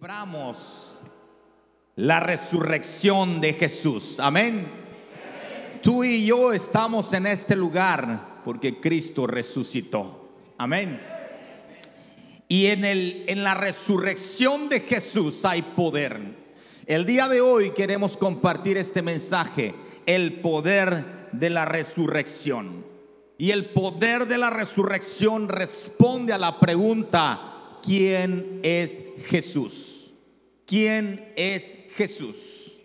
Celebramos la resurrección de Jesús. Amén. Tú y yo estamos en este lugar porque Cristo resucitó. Amén. Y en la resurrección de Jesús hay poder. El día de hoy queremos compartir este mensaje: el poder de la resurrección. Y el poder de la resurrección responde a la pregunta: ¿quién es Jesús? ¿Quién es Jesús?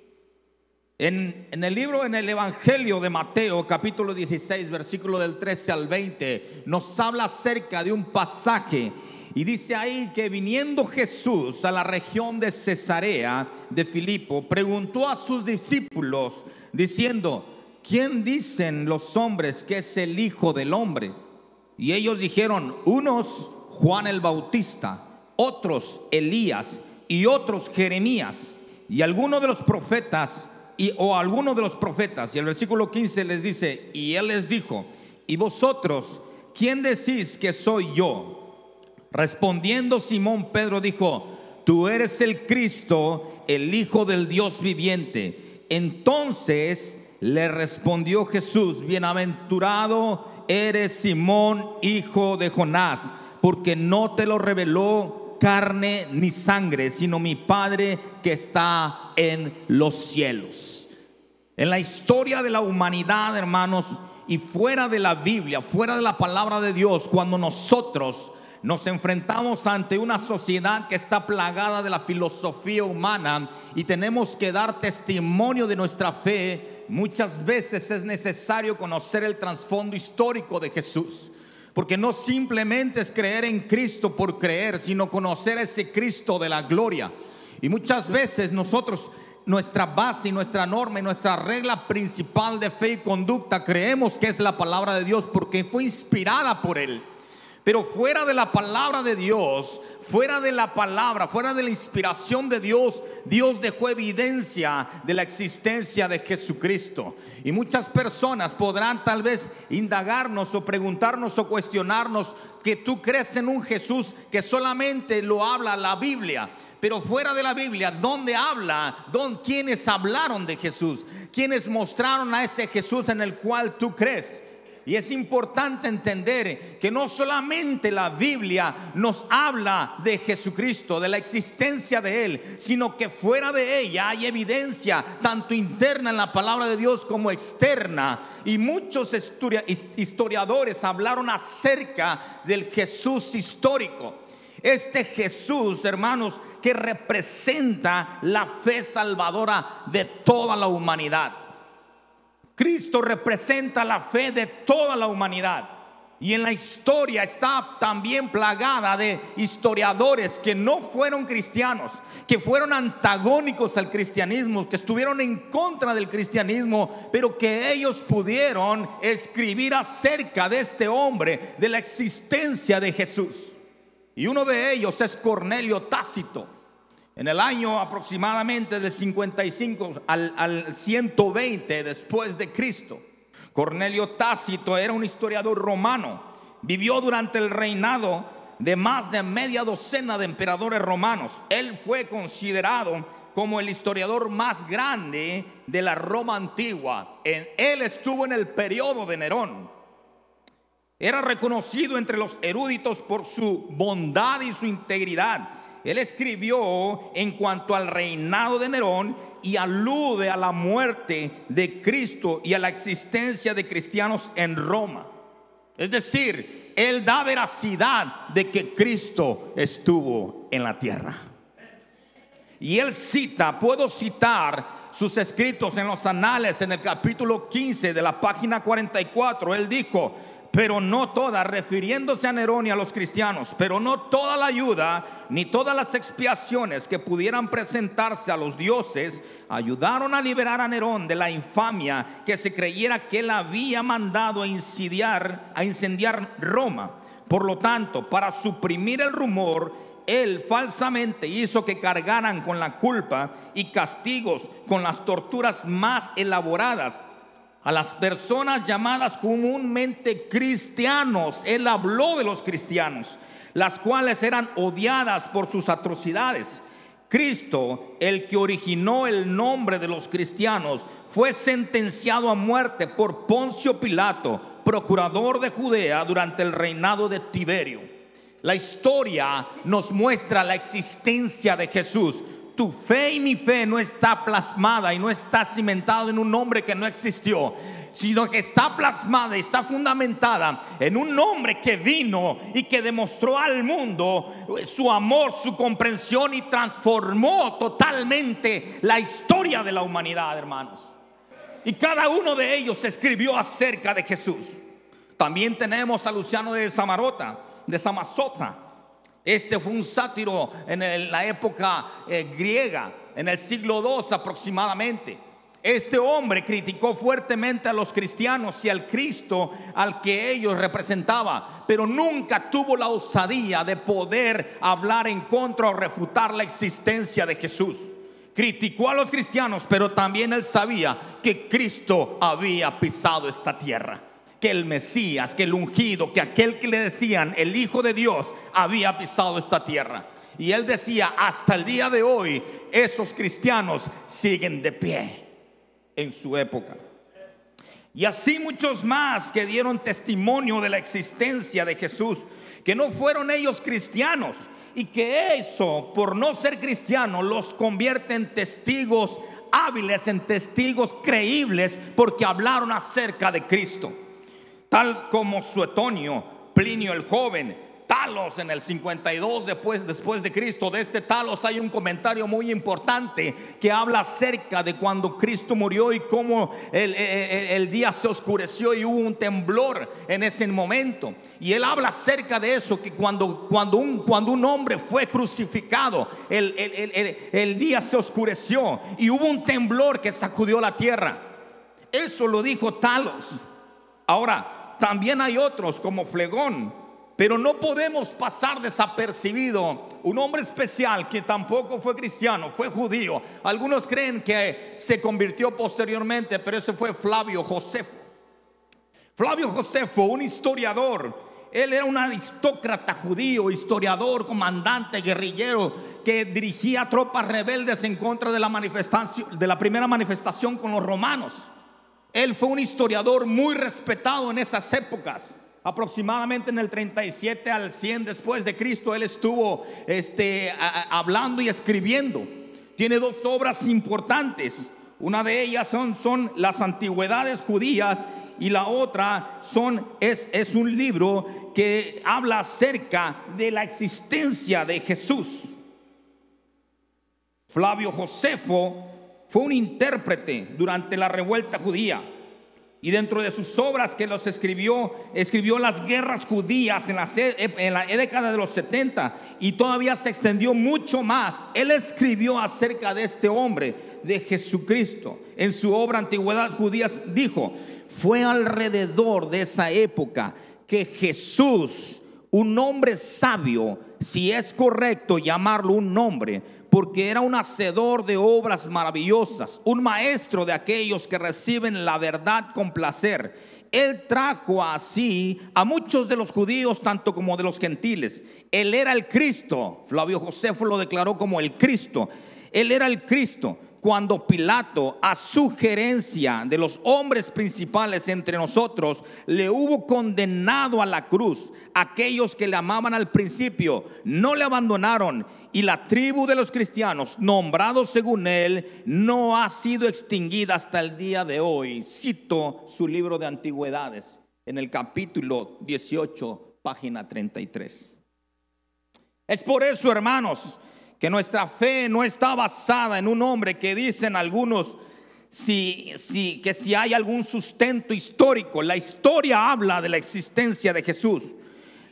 En el Evangelio de Mateo, capítulo 16, versículo del 13 al 20, nos habla acerca de un pasaje. Y dice ahí que viniendo Jesús a la región de Cesarea de Filipo, preguntó a sus discípulos diciendo: ¿quién dicen los hombres que es el Hijo del Hombre? Y ellos dijeron: unos Juan el Bautista, otros Elías, y otros Jeremías, y algunos de los profetas, algunos de los profetas. Y el versículo 15 les dice: y él les dijo: ¿y vosotros quién decís que soy yo? Respondiendo Simón Pedro dijo: tú eres el Cristo, el Hijo del Dios viviente. Entonces le respondió Jesús: bienaventurado eres Simón, hijo de Jonás, porque no te lo reveló carne ni sangre, sino mi Padre que está en los cielos. En la historia de la humanidad, hermanos, y fuera de la Biblia, fuera de la palabra de Dios, cuando nosotros nos enfrentamos ante una sociedad que está plagada de la filosofía humana y tenemos que dar testimonio de nuestra fe, muchas veces es necesario conocer el trasfondo histórico de Jesús. Porque no simplemente es creer en Cristo por creer, sino conocer a ese Cristo de la gloria. Y muchas veces nosotros, nuestra base y nuestra norma y nuestra regla principal de fe y conducta, creemos que es la palabra de Dios porque fue inspirada por Él. Pero fuera de la palabra de Dios, fuera de la palabra, fuera de la inspiración de Dios, Dios dejó evidencia de la existencia de Jesucristo. Y muchas personas podrán tal vez indagarnos o preguntarnos o cuestionarnos que tú crees en un Jesús que solamente lo habla la Biblia. Pero fuera de la Biblia, ¿dónde habla? ¿Quiénes hablaron de Jesús? ¿Quiénes mostraron a ese Jesús en el cual tú crees? Y es importante entender que no solamente la Biblia nos habla de Jesucristo, de la existencia de Él, sino que fuera de ella hay evidencia tanto interna en la palabra de Dios como externa. Y muchos historiadores hablaron acerca del Jesús histórico. Este Jesús, hermanos, que representa la fe salvadora de toda la humanidad. Cristo representa la fe de toda la humanidad. Y en la historia está también plagada de historiadores que no fueron cristianos, que fueron antagónicos al cristianismo, que estuvieron en contra del cristianismo, pero que ellos pudieron escribir acerca de este hombre, de la existencia de Jesús. Y uno de ellos es Cornelio Tácito. En el año aproximadamente de 55 al 120 después de Cristo, Cornelio Tácito era un historiador romano. Vivió durante el reinado de más de media docena de emperadores romanos. Él fue considerado como el historiador más grande de la Roma antigua. Él estuvo en el periodo de Nerón. Era reconocido entre los eruditos por su bondad y su integridad. Él escribió en cuanto al reinado de Nerón y alude a la muerte de Cristo y a la existencia de cristianos en Roma. Es decir, él da veracidad de que Cristo estuvo en la tierra. Y él puedo citar sus escritos en los anales, en el capítulo 15 de la página 44. Él dijo: pero no toda, refiriéndose a Nerón y a los cristianos, pero no toda la ayuda ni todas las expiaciones que pudieran presentarse a los dioses ayudaron a liberar a Nerón de la infamia que se creyera que él había mandado a incendiar Roma. Por lo tanto, para suprimir el rumor, él falsamente hizo que cargaran con la culpa y castigos con las torturas más elaboradas a las personas llamadas comúnmente cristianos. Él habló de los cristianos, las cuales eran odiadas por sus atrocidades. Cristo, el que originó el nombre de los cristianos, fue sentenciado a muerte por Poncio Pilato, procurador de Judea, durante el reinado de Tiberio. La historia nos muestra la existencia de Jesús. Tu fe y mi fe no está plasmada y no está cimentada en un nombre que no existió, sino que está plasmada y está fundamentada en un nombre que vino y que demostró al mundo su amor, su comprensión, y transformó totalmente la historia de la humanidad, hermanos. Y cada uno de ellos escribió acerca de Jesús. También tenemos a Luciano de Samosata. Este fue un sátiro en la época griega, en el siglo II aproximadamente. Este hombre criticó fuertemente a los cristianos y al Cristo al que ellos representaban, pero nunca tuvo la osadía de poder hablar en contra o refutar la existencia de Jesús. Criticó a los cristianos, pero también él sabía que Cristo había pisado esta tierra, que el Mesías, que el ungido, que aquel que le decían el Hijo de Dios, había pisado esta tierra. Y él decía: hasta el día de hoy esos cristianos siguen de pie en su época. Y así muchos más que dieron testimonio de la existencia de Jesús, que no fueron ellos cristianos, y que eso, por no ser cristianos, los convierte en testigos hábiles, en testigos creíbles, porque hablaron acerca de Cristo. Tal como Suetonio, Plinio el joven, Talos en el 52 después de Cristo. De este Talos hay un comentario muy importante que habla acerca de cuando Cristo murió y cómo el día se oscureció y hubo un temblor en ese momento. Y él habla acerca de eso, que cuando un hombre fue crucificado, el día se oscureció y hubo un temblor que sacudió la tierra. Eso lo dijo Talos. Ahora, también hay otros como Flegón. Pero no podemos pasar desapercibido un hombre especial que tampoco fue cristiano, fue judío. Algunos creen que se convirtió posteriormente, pero ese fue Flavio Josefo. Flavio Josefo, un historiador. Él era un aristócrata judío, historiador, comandante, guerrillero, que dirigía tropas rebeldes en contra de la primera manifestación con los romanos. Él fue un historiador muy respetado en esas épocas. Aproximadamente en el 37 al 100 después de Cristo, él estuvo hablando y escribiendo. Tiene dos obras importantes. Una de ellas son las antigüedades judías, y la otra es un libro que habla acerca de la existencia de Jesús. Flavio Josefo fue un intérprete durante la revuelta judía. Y dentro de sus obras que los escribió las guerras judías en la década de los 70, y todavía se extendió mucho más. Él escribió acerca de este hombre, de Jesucristo. En su obra Antigüedades Judías dijo: fue alrededor de esa época que Jesús, un hombre sabio, si es correcto llamarlo un nombre, porque era un hacedor de obras maravillosas, un maestro de aquellos que reciben la verdad con placer. Él trajo así a muchos de los judíos, tanto como de los gentiles. Él era el Cristo. Flavio Josefo lo declaró como el Cristo. Él era el Cristo. Cuando Pilato, a sugerencia de los hombres principales entre nosotros, le hubo condenado a la cruz, aquellos que le amaban al principio no le abandonaron, y la tribu de los cristianos, nombrados según él, no ha sido extinguida hasta el día de hoy. Cito su libro de Antigüedades en el capítulo 18, página 33. Es por eso, hermanos, que nuestra fe no está basada en un hombre que dicen algunos que si hay algún sustento histórico. La historia habla de la existencia de Jesús.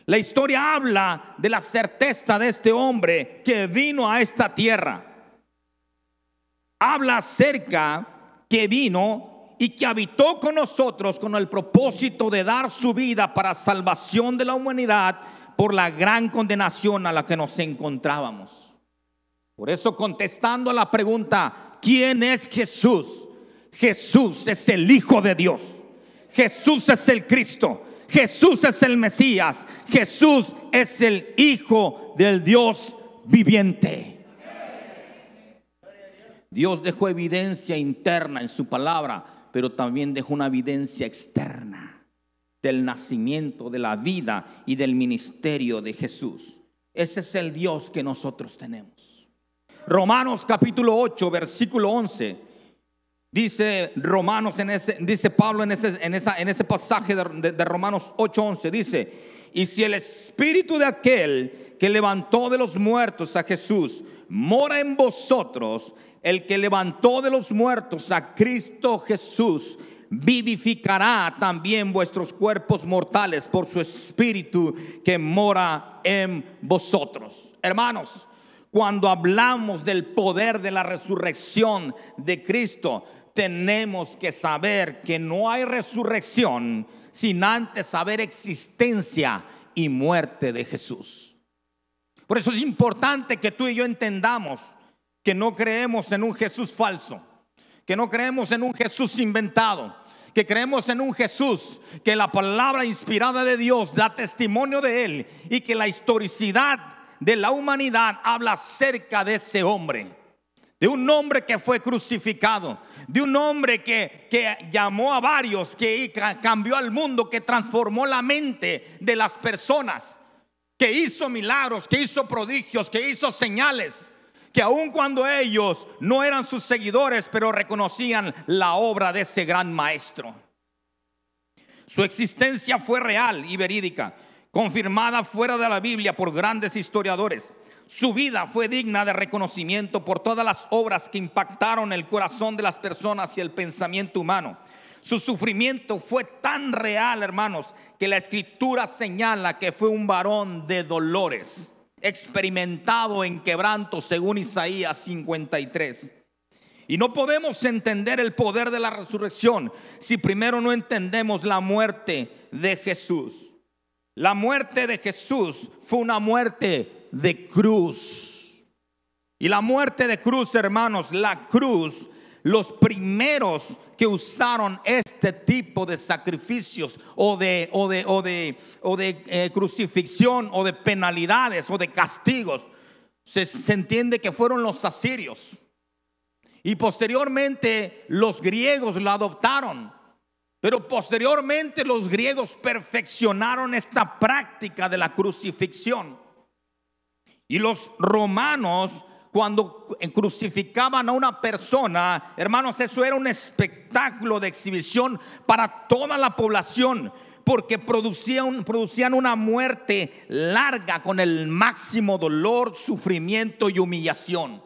La historia habla de la certeza de este hombre que vino a esta tierra. Habla acerca que vino y que habitó con nosotros con el propósito de dar su vida para salvación de la humanidad por la gran condenación a la que nos encontrábamos. Por eso, contestando a la pregunta, ¿quién es Jesús? Jesús es el Hijo de Dios. Jesús es el Cristo. Jesús es el Mesías. Jesús es el Hijo del Dios viviente. Dios dejó evidencia interna en su palabra, pero también dejó una evidencia externa del nacimiento, de la vida y del ministerio de Jesús. Ese es el Dios que nosotros tenemos. Romanos capítulo 8, versículo 11. Dice Romanos, dice Pablo en ese pasaje de Romanos 8:11, dice: y si el espíritu de aquel que levantó de los muertos a Jesús mora en vosotros, el que levantó de los muertos a Cristo Jesús vivificará también vuestros cuerpos mortales por su espíritu que mora en vosotros. Hermanos, cuando hablamos del poder de la resurrección de Cristo, tenemos que saber que no hay resurrección sin antes saber existencia y muerte de Jesús. Por eso es importante que tú y yo entendamos que no creemos en un Jesús falso, que no creemos en un Jesús inventado, que creemos en un Jesús que la palabra inspirada de Dios da testimonio de él, y que la historicidad de la humanidad habla acerca de ese hombre, de un hombre que fue crucificado, de un hombre que llamó a varios, que cambió al mundo, que transformó la mente de las personas, que hizo milagros, que hizo prodigios, que hizo señales, que aun cuando ellos no eran sus seguidores, pero reconocían la obra de ese gran maestro. Su existencia fue real y verídica, confirmada fuera de la Biblia por grandes historiadores. Su vida fue digna de reconocimiento por todas las obras que impactaron el corazón de las personas y el pensamiento humano. Su sufrimiento fue tan real, hermanos, que la Escritura señala que fue un varón de dolores, experimentado en quebranto, según Isaías 53. Y no podemos entender el poder de la resurrección si primero no entendemos la muerte de Jesús. La muerte de Jesús fue una muerte de cruz. Y la muerte de cruz, hermanos, la cruz, los primeros que usaron este tipo de sacrificios o de crucifixión o de penalidades o de castigos, se entiende que fueron los asirios, y posteriormente los griegos la adoptaron. Pero posteriormente los griegos perfeccionaron esta práctica de la crucifixión. Y los romanos, cuando crucificaban a una persona, hermanos, eso era un espectáculo de exhibición para toda la población, porque producían una muerte larga con el máximo dolor, sufrimiento y humillación.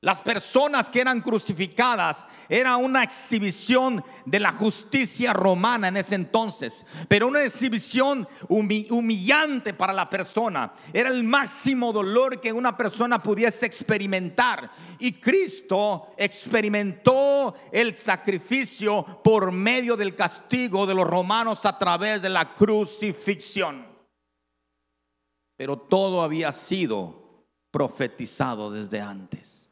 Las personas que eran crucificadas era una exhibición de la justicia romana en ese entonces, pero una exhibición humillante para la persona. Era el máximo dolor que una persona pudiese experimentar, y Cristo experimentó el sacrificio por medio del castigo de los romanos a través de la crucifixión. Pero todo había sido profetizado desde antes.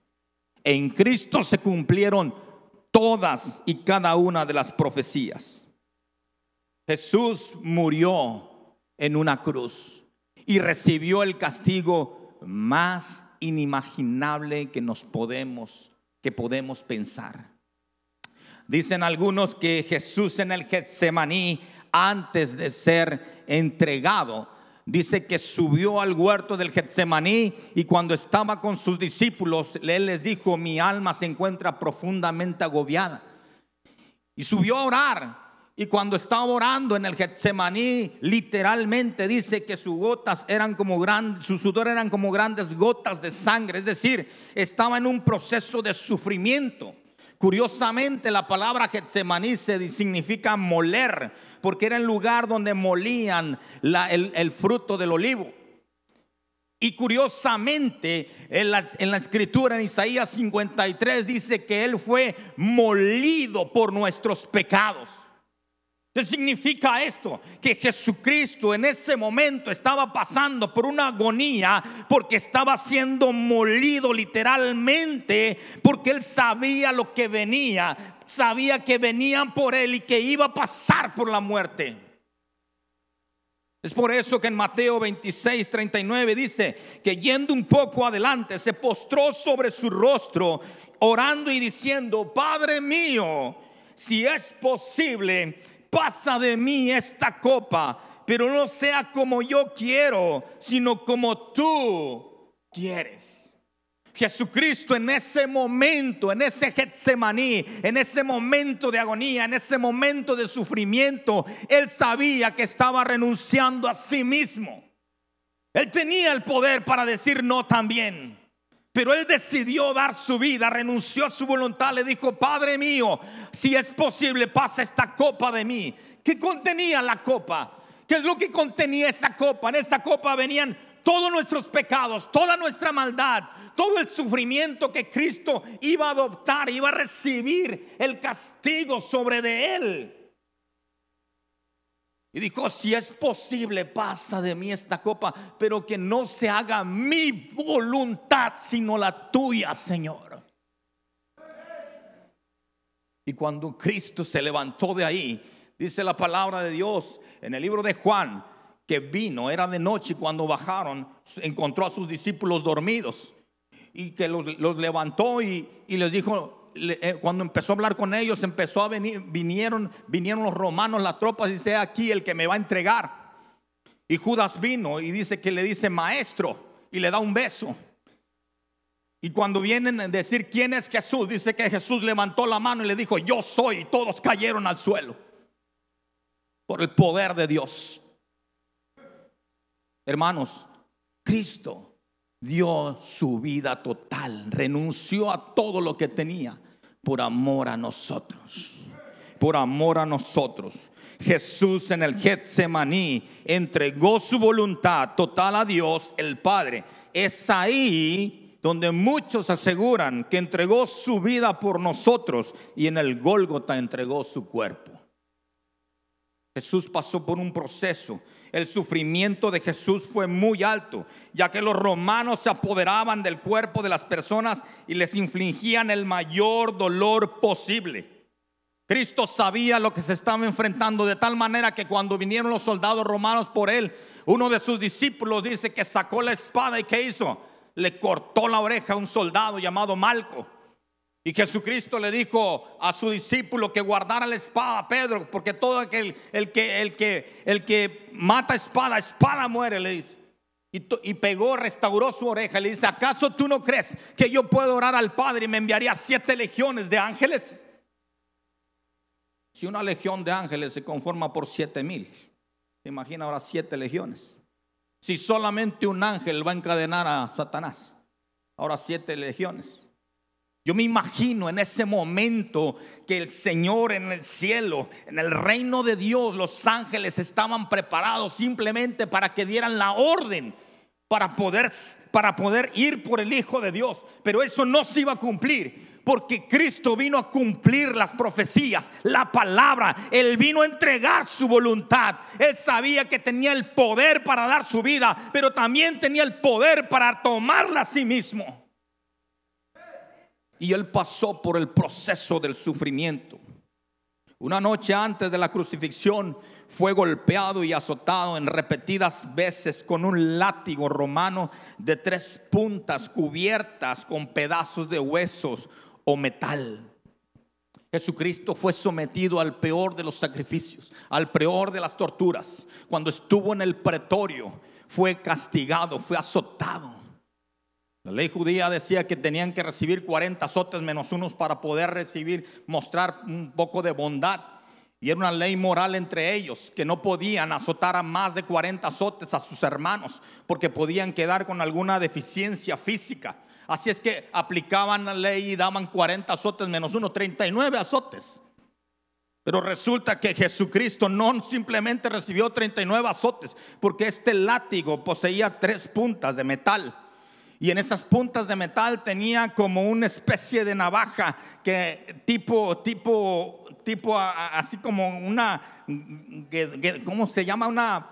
En Cristo se cumplieron todas y cada una de las profecías. Jesús murió en una cruz y recibió el castigo más inimaginable que podemos pensar. Dicen algunos que Jesús en el Getsemaní, antes de ser entregado, dice que subió al huerto del Getsemaní, y cuando estaba con sus discípulos, él les dijo: mi alma se encuentra profundamente agobiada. Y subió a orar, y cuando estaba orando en el Getsemaní, literalmente dice que sus sudor eran como grandes gotas de sangre. Es decir, estaba en un proceso de sufrimiento. Curiosamente, la palabra Getsemaní significa moler, porque era el lugar donde molían el fruto del olivo. Y curiosamente, en la escritura, en Isaías 53, dice que él fue molido por nuestros pecados. ¿Qué significa esto? Que Jesucristo en ese momento estaba pasando por una agonía, porque estaba siendo molido literalmente, porque él sabía lo que venía, sabía que venían por él y que iba a pasar por la muerte. Es por eso que en Mateo 26:39 dice que yendo un poco adelante se postró sobre su rostro, orando y diciendo: Padre mío, si es posible, pasa de mí esta copa, pero no sea como yo quiero, sino como tú quieres. Jesucristo en ese momento, en ese Getsemaní, en ese momento de agonía, en ese momento de sufrimiento, Él sabía que estaba renunciando a sí mismo. Él tenía el poder para decir no también, pero Él decidió dar su vida, renunció a su voluntad, le dijo: Padre mío, si es posible, pasa esta copa de mí. ¿Qué contenía la copa? ¿Qué es lo que contenía esa copa? En esa copa venían todos nuestros pecados, toda nuestra maldad, todo el sufrimiento que Cristo iba a adoptar, iba a recibir el castigo sobre de Él. Y dijo: si es posible, pasa de mí esta copa, pero que no se haga mi voluntad, sino la tuya, Señor. Y cuando Cristo se levantó de ahí, dice la palabra de Dios en el libro de Juan, que vino, era de noche cuando bajaron, encontró a sus discípulos dormidos y que los levantó y les dijo, cuando empezó a hablar con ellos, empezó a venir, vinieron los romanos, las tropas, y dice: aquí el que me va a entregar. Y Judas vino y dice que le dice: maestro, y le da un beso. Y cuando vienen a decir quién es Jesús, dice que Jesús levantó la mano y le dijo: yo soy, y todos cayeron al suelo por el poder de Dios. Hermanos, Cristo dio su vida total, renunció a todo lo que tenía por amor a nosotros. Por amor a nosotros. Jesús en el Getsemaní entregó su voluntad total a Dios el Padre. Es ahí donde muchos aseguran que entregó su vida por nosotros, y en el Gólgota entregó su cuerpo. Jesús pasó por un proceso. El sufrimiento de Jesús fue muy alto, ya que los romanos se apoderaban del cuerpo de las personas y les infligían el mayor dolor posible. Cristo sabía lo que se estaba enfrentando, de tal manera que cuando vinieron los soldados romanos por él, uno de sus discípulos dice que sacó la espada y ¿qué hizo? Le cortó la oreja a un soldado llamado Malco. Y Jesucristo le dijo a su discípulo que guardara la espada, Pedro, porque todo aquel el que mata espada muere, le dice. Y pegó, restauró su oreja. Le dice: ¿acaso tú no crees que yo puedo orar al Padre y me enviaría 7 legiones de ángeles? Si una legión de ángeles se conforma por 7,000, imagina ahora 7 legiones. Si solamente un ángel va a encadenar a Satanás, ahora 7 legiones. Yo me imagino en ese momento que el Señor en el cielo, en el reino de Dios, los ángeles estaban preparados simplemente para que dieran la orden para poder ir por el Hijo de Dios. Pero eso no se iba a cumplir, porque Cristo vino a cumplir las profecías, la palabra. Él vino a entregar su voluntad. Él sabía que tenía el poder para dar su vida, pero también tenía el poder para tomarla a sí mismo. Y Él pasó por el proceso del sufrimiento. Una noche antes de la crucifixión fue golpeado y azotado en repetidas veces con un látigo romano de 3 puntas cubiertas con pedazos de huesos o metal. Jesucristo fue sometido al peor de los sacrificios, al peor de las torturas. Cuando estuvo en el pretorio, fue castigado, fue azotado. La ley judía decía que tenían que recibir 40 azotes menos unos para poder mostrar un poco de bondad. Y era una ley moral entre ellos, que no podían azotar a más de 40 azotes a sus hermanos, porque podían quedar con alguna deficiencia física. Así es que aplicaban la ley y daban 40 azotes menos uno, 39 azotes. Pero resulta que Jesucristo no simplemente recibió 39 azotes, porque este látigo poseía 3 puntas de metal. Y en esas puntas de metal tenía como una especie de navaja que tipo así como una, ¿cómo se llama?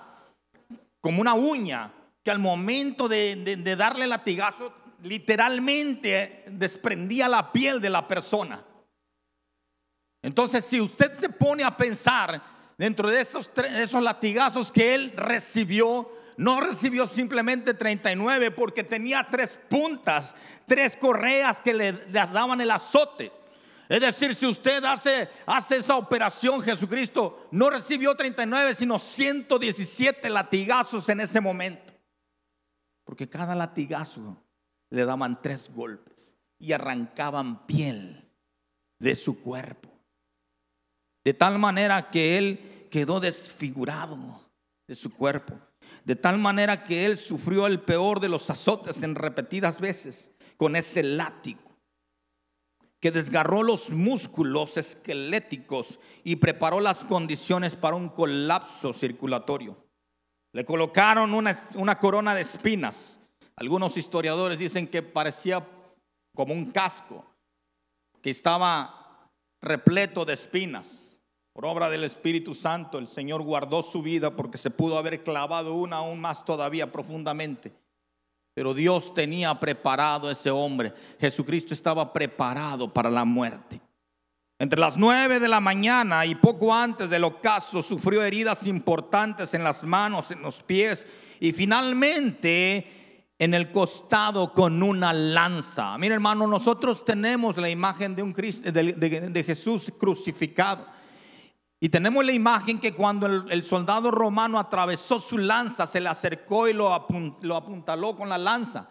Como una uña, que al momento de darle latigazo literalmente desprendía la piel de la persona. Entonces, si usted se pone a pensar, dentro de esos latigazos que él recibió, no recibió simplemente 39, porque tenía 3 puntas, 3 correas que le daban el azote. Es decir, si usted hace esa operación, Jesucristo no recibió 39, sino 117 latigazos en ese momento, porque cada latigazo le daban 3 golpes y arrancaban piel de su cuerpo, de tal manera que él quedó desfigurado de su cuerpo, de tal manera que él sufrió el peor de los azotes en repetidas veces con ese látigo, que desgarró los músculos esqueléticos y preparó las condiciones para un colapso circulatorio. Le colocaron una corona de espinas. Algunos historiadores dicen que parecía como un casco, que estaba repleto de espinas. Por obra del Espíritu Santo, el Señor guardó su vida, porque se pudo haber clavado una aún más todavía profundamente. Pero Dios tenía preparado a ese hombre. Jesucristo estaba preparado para la muerte. Entre las 9 de la mañana y poco antes del ocaso, sufrió heridas importantes en las manos, en los pies y finalmente en el costado con una lanza. Mira, hermano, nosotros tenemos la imagen de un Cristo, de Jesús crucificado. Y tenemos la imagen que cuando el soldado romano atravesó su lanza, se le acercó y lo apuntaló con la lanza.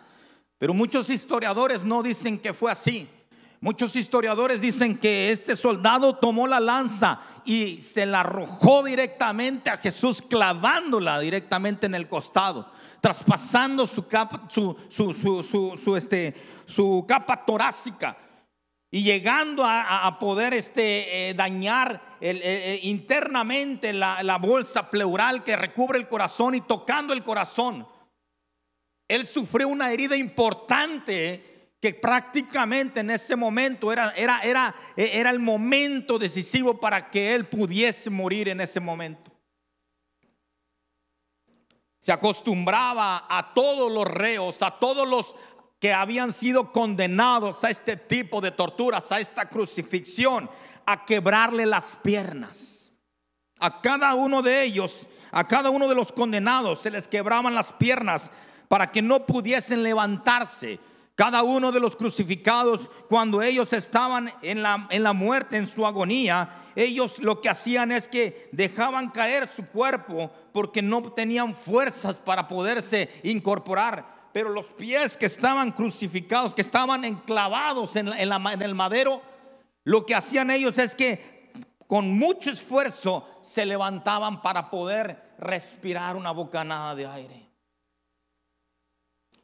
Pero muchos historiadores no dicen que fue así. Muchos historiadores dicen que este soldado tomó la lanza y se la arrojó directamente a Jesús, clavándola directamente en el costado, traspasando su capa torácica, y llegando a poder dañar internamente la bolsa pleural que recubre el corazón, y tocando el corazón, él sufrió una herida importante que prácticamente en ese momento era el momento decisivo para que él pudiese morir en ese momento. Se acostumbraba a todos los reos, a todos los que habían sido condenados a este tipo de torturas, a esta crucifixión, a quebrarle las piernas. A cada uno de ellos, a cada uno de los condenados, se les quebraban las piernas para que no pudiesen levantarse. Cada uno de los crucificados, cuando ellos estaban en la muerte, en su agonía, ellos lo que hacían es que dejaban caer su cuerpo porque no tenían fuerzas para poderse incorporar. Pero los pies que estaban crucificados, que estaban enclavados en el madero, lo que hacían ellos es que con mucho esfuerzo se levantaban para poder respirar una bocanada de aire.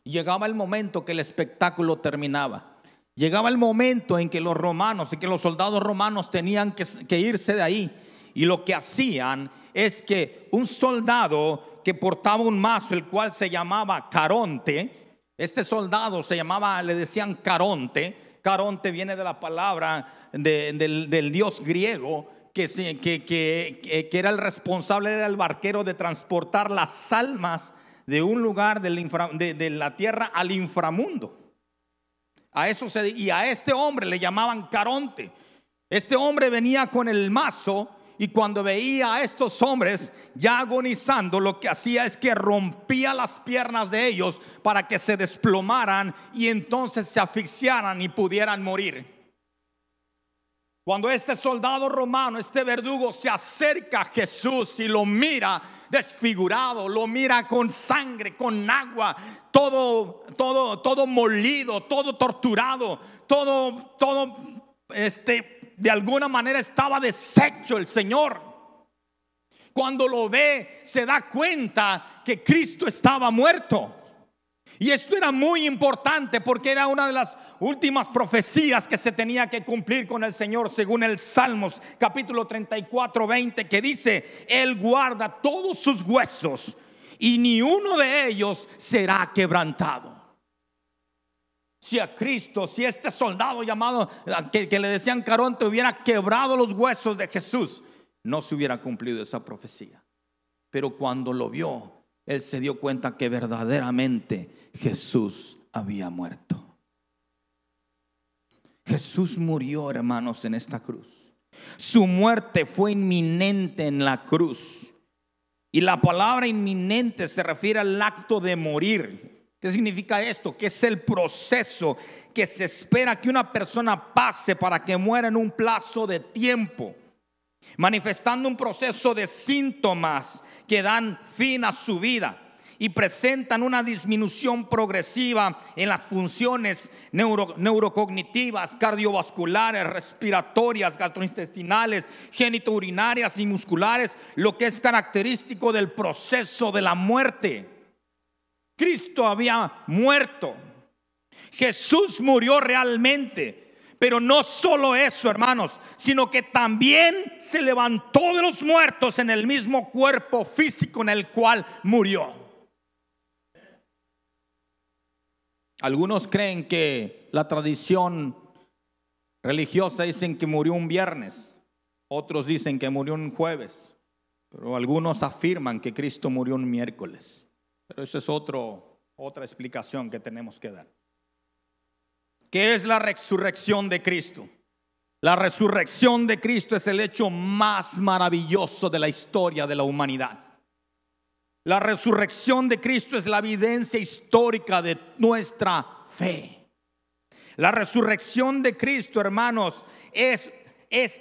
Llegaba el momento que el espectáculo terminaba. Llegaba el momento en que los soldados romanos tenían que irse de ahí. Y lo que hacían es que un soldado que portaba un mazo, el cual se llamaba Caronte, este soldado le decían Caronte. Caronte viene de la palabra del dios griego, que era el responsable, era el barquero de transportar las almas de un lugar de la tierra al inframundo. Y a este hombre le llamaban Caronte. Este hombre venía con el mazo, y cuando veía a estos hombres ya agonizando, lo que hacía es que rompía las piernas de ellos para que se desplomaran y entonces se asfixiaran y pudieran morir. Cuando este soldado romano, este verdugo, se acerca a Jesús y lo mira desfigurado, lo mira con sangre, con agua, todo molido, todo torturado, todo de alguna manera estaba deshecho el Señor. Cuando lo ve, se da cuenta que Cristo estaba muerto. Y esto era muy importante, porque era una de las últimas profecías que se tenía que cumplir con el Señor, según el Salmos capítulo 34:20, que dice: Él guarda todos sus huesos y ni uno de ellos será quebrantado. Si a Cristo, si este soldado llamado que le decían Caronte hubiera quebrado los huesos de Jesús, no se hubiera cumplido esa profecía. Pero cuando lo vio, él se dio cuenta que verdaderamente Jesús había muerto. Jesús murió, hermanos, en esta cruz. Su muerte fue inminente en la cruz. Y la palabra inminente se refiere al acto de morir. ¿Qué significa esto? Que es el proceso que se espera que una persona pase para que muera en un plazo de tiempo, manifestando un proceso de síntomas que dan fin a su vida y presentan una disminución progresiva en las funciones neurocognitivas, cardiovasculares, respiratorias, gastrointestinales, genitourinarias y musculares, lo que es característico del proceso de la muerte. Cristo había muerto. Jesús murió realmente. Pero no solo eso, hermanos, sino que también se levantó de los muertos en el mismo cuerpo físico en el cual murió. Algunos creen que la tradición religiosa dicen que murió un viernes, otros dicen que murió un jueves, pero algunos afirman que Cristo murió un miércoles. Pero eso es otra explicación que tenemos que dar. ¿Qué es la resurrección de Cristo? La resurrección de Cristo es el hecho más maravilloso de la historia de la humanidad. La resurrección de Cristo es la evidencia histórica de nuestra fe. La resurrección de Cristo, hermanos, es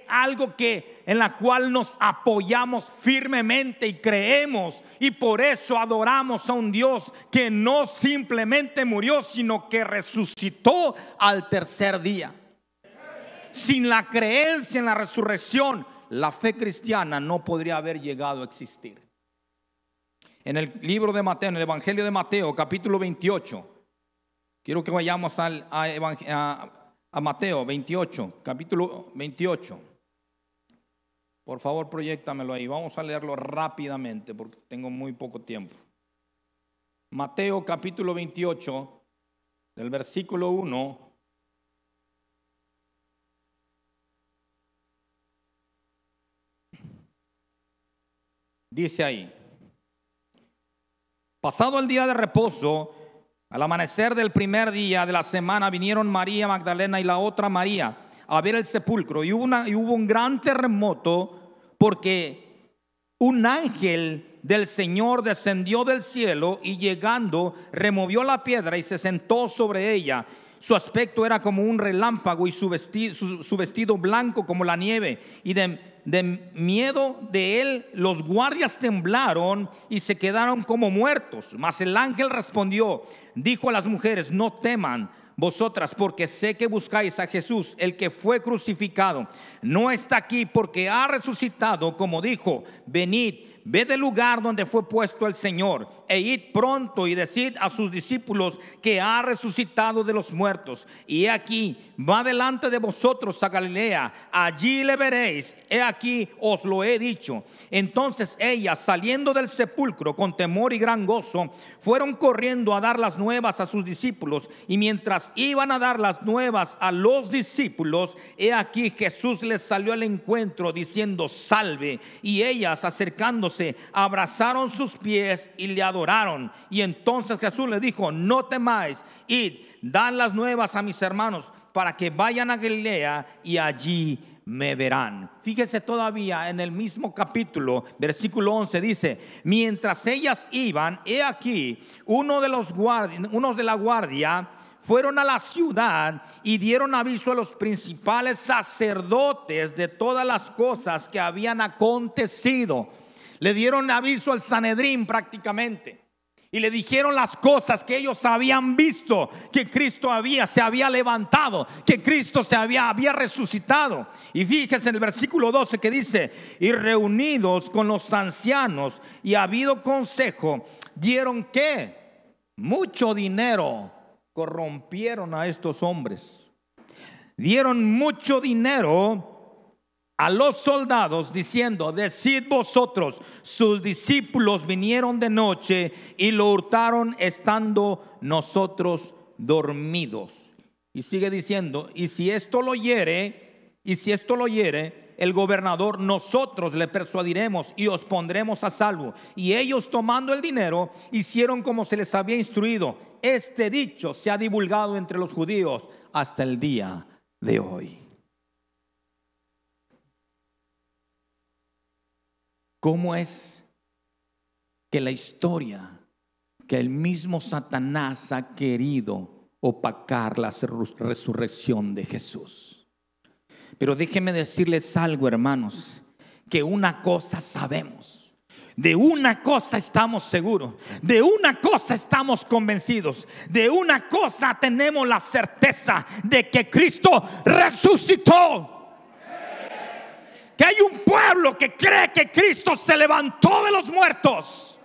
algo en la cual nos apoyamos firmemente y creemos, y por eso adoramos a un Dios que no simplemente murió, sino que resucitó al tercer día. Sin la creencia en la resurrección, la fe cristiana no podría haber llegado a existir. En el libro de Mateo, en el Evangelio de Mateo, capítulo 28, quiero que vayamos a Mateo 28, capítulo 28. Por favor, proyéctamelo ahí. Vamos a leerlo rápidamente porque tengo muy poco tiempo. Mateo capítulo 28, del versículo 1. Dice ahí: pasado el día de reposo, al amanecer del primer día de la semana, vinieron María Magdalena y la otra María a ver el sepulcro. Y hubo un gran terremoto, porque un ángel del Señor descendió del cielo y llegando removió la piedra y se sentó sobre ella. Su aspecto era como un relámpago y su vestido blanco como la nieve. Y de miedo de él los guardias temblaron y se quedaron como muertos. Mas el ángel respondió, dijo a las mujeres: no teman vosotras, porque sé que buscáis a Jesús, el que fue crucificado. No está aquí, porque ha resucitado, como dijo. Venid, ved el lugar donde fue puesto el Señor, e id pronto y decid a sus discípulos que ha resucitado de los muertos. Y he aquí, va delante de vosotros a Galilea, allí le veréis. He aquí, os lo he dicho. Entonces ellas, saliendo del sepulcro con temor y gran gozo, fueron corriendo a dar las nuevas a sus discípulos. Y mientras iban a dar las nuevas a los discípulos, he aquí Jesús les salió al encuentro diciendo: salve. Y ellas, acercándose, abrazaron sus pies y le adoraron. Y entonces Jesús les dijo: no temáis, id, dad las nuevas a mis hermanos, para que vayan a Galilea y allí me verán. Fíjese todavía en el mismo capítulo, versículo 11 dice: mientras ellas iban, he aquí unos de la guardia fueron a la ciudad y dieron aviso a los principales sacerdotes de todas las cosas que habían acontecido. Le dieron aviso al Sanedrín prácticamente. Y le dijeron las cosas que ellos habían visto: que Cristo se había levantado, que Cristo había resucitado. Y fíjese en el versículo 12 que dice: y reunidos con los ancianos y habido consejo, dieron ¿qué? Mucho dinero. Corrompieron a estos hombres. Dieron mucho dinero a los soldados, diciendo: decid vosotros, sus discípulos vinieron de noche y lo hurtaron estando nosotros dormidos. Y sigue diciendo: y si esto lo oyere, el gobernador, nosotros le persuadiremos y os pondremos a salvo. Y ellos, tomando el dinero, hicieron como se les había instruido. Este dicho se ha divulgado entre los judíos hasta el día de hoy. ¿Cómo es que la historia, que el mismo Satanás ha querido opacar la resurrección de Jesús? Pero déjenme decirles algo, hermanos, que una cosa sabemos, de una cosa estamos seguros, de una cosa estamos convencidos, de una cosa tenemos la certeza: de que Cristo resucitó. Que hay un pueblo que cree que Cristo se levantó de los muertos.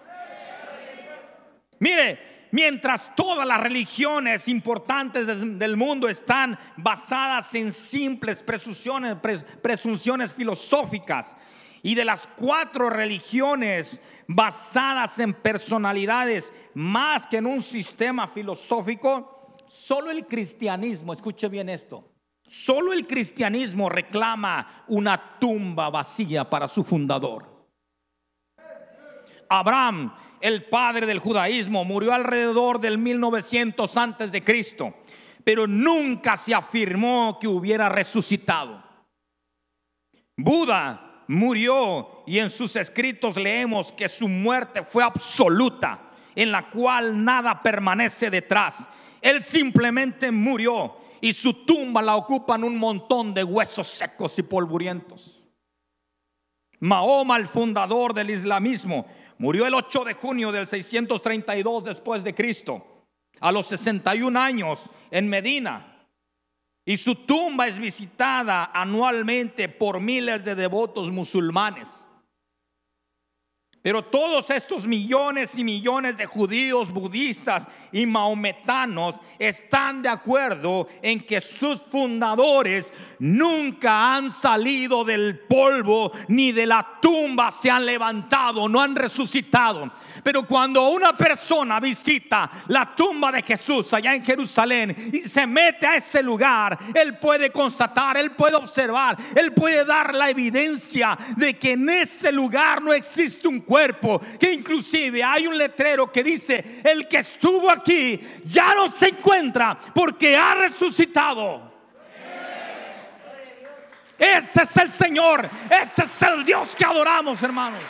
Mire, mientras todas las religiones importantes del mundo están basadas en simples presunciones filosóficas, y de las 4 religiones basadas en personalidades más que en un sistema filosófico, solo el cristianismo, escuche bien esto, solo el cristianismo reclama una tumba vacía para su fundador. Abraham, el padre del judaísmo, murió alrededor del 1900 antes de Cristo, pero nunca se afirmó que hubiera resucitado. Buda murió y en sus escritos leemos que su muerte fue absoluta, en la cual nada permanece detrás. Él simplemente murió y su tumba la ocupan un montón de huesos secos y polvorientos. Mahoma, el fundador del islamismo, murió el 8 de junio del 632 después de Cristo, a los 61 años, en Medina. Y su tumba es visitada anualmente por miles de devotos musulmanes. Pero todos estos millones y millones de judíos, budistas y mahometanos están de acuerdo en que sus fundadores nunca han salido del polvo, ni de la tumba se han levantado, no han resucitado. Pero cuando una persona visita la tumba de Jesús allá en Jerusalén y se mete a ese lugar, él puede constatar, él puede observar, él puede dar la evidencia de que en ese lugar no existe un cuerpo, que inclusive hay un letrero que dice: el que estuvo aquí ya no se encuentra porque ha resucitado. Ese es el Señor, ese es el Dios que adoramos, hermanos.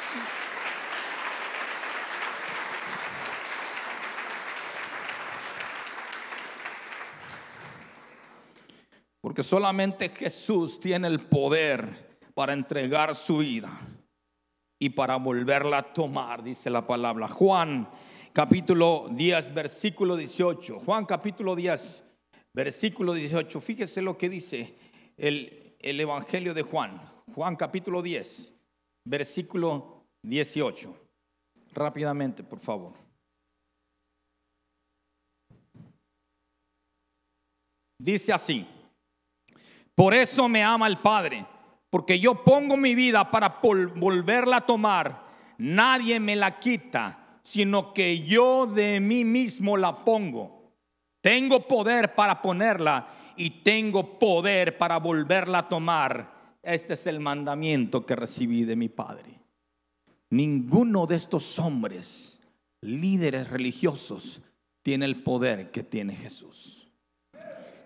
Porque solamente Jesús tiene el poder para entregar su vida y para volverla a tomar, dice la palabra. Juan capítulo 10 versículo 18. Juan capítulo 10 versículo 18. Fíjese lo que dice el evangelio de Juan. Juan capítulo 10 versículo 18. Rápidamente, por favor. Dice así: por eso me ama el Padre, porque yo pongo mi vida para volverla a tomar. Nadie me la quita, sino que yo de mí mismo la pongo. Tengo poder para ponerla y tengo poder para volverla a tomar. Este es el mandamiento que recibí de mi Padre. Ninguno de estos hombres, líderes religiosos, tiene el poder que tiene Jesús.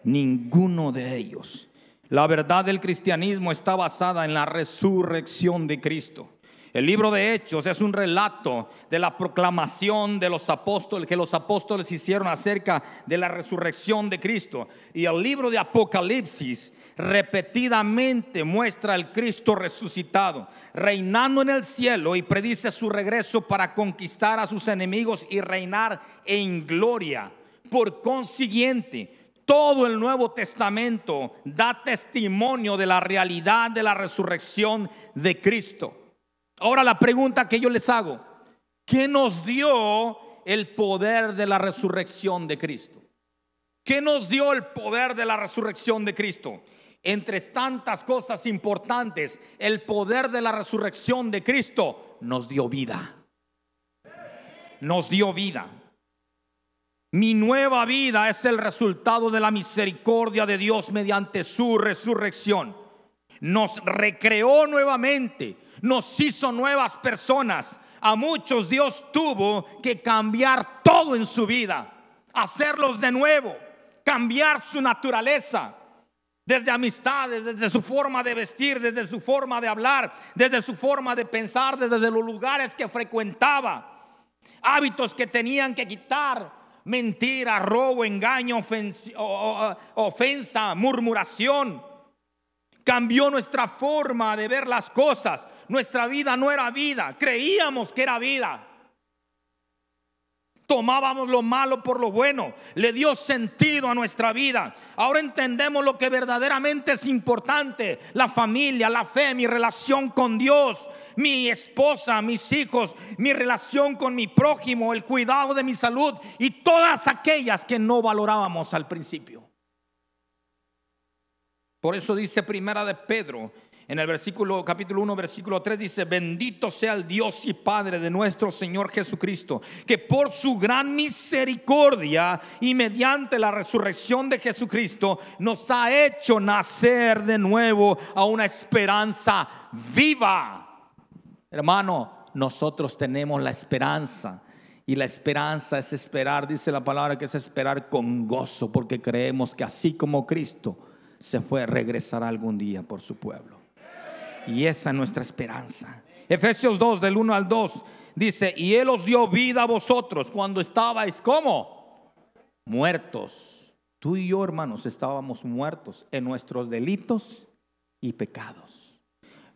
Ninguno de ellos. La verdad del cristianismo está basada en la resurrección de Cristo. El libro de Hechos es un relato de la proclamación de los apóstoles, que los apóstoles hicieron acerca de la resurrección de Cristo. Y el libro de Apocalipsis repetidamente muestra al Cristo resucitado, reinando en el cielo, y predice su regreso para conquistar a sus enemigos y reinar en gloria. Por consiguiente, todo el Nuevo Testamento da testimonio de la realidad de la resurrección de Cristo. Ahora la pregunta que yo les hago: ¿qué nos dio el poder de la resurrección de Cristo? ¿Qué nos dio el poder de la resurrección de Cristo? Entre tantas cosas importantes, el poder de la resurrección de Cristo nos dio vida. Nos dio vida. Mi nueva vida es el resultado de la misericordia de Dios mediante su resurrección. Nos recreó nuevamente, nos hizo nuevas personas. A muchos Dios tuvo que cambiar todo en su vida, hacerlos de nuevo, cambiar su naturaleza. Desde amistades, desde su forma de vestir, desde su forma de hablar, desde su forma de pensar, desde los lugares que frecuentaba, hábitos que tenían que quitar: mentira, robo, engaño, ofensa, murmuración. Cambió nuestra forma de ver las cosas. Nuestra vida no era vida, creíamos que era vida. Tomábamos lo malo por lo bueno. Le dio sentido a nuestra vida. Ahora entendemos lo que verdaderamente es importante: la familia, la fe, mi relación con Dios, mi esposa, mis hijos, mi relación con mi prójimo, el cuidado de mi salud y todas aquellas que no valorábamos al principio. Por eso dice Primera de Pedro, en el capítulo 1, versículo 3, dice: bendito sea el Dios y Padre de nuestro Señor Jesucristo, que por su gran misericordia y mediante la resurrección de Jesucristo nos ha hecho nacer de nuevo a una esperanza viva. Hermano, nosotros tenemos la esperanza. Y la esperanza es esperar, dice la palabra, que es esperar con gozo, porque creemos que así como Cristo se fue, regresará algún día por su pueblo. Y esa es nuestra esperanza. Efesios 2, del 1 al 2, dice: y Él os dio vida a vosotros cuando estabais, ¿cómo? Muertos. Tú y yo, hermanos, estábamos muertos en nuestros delitos y pecados.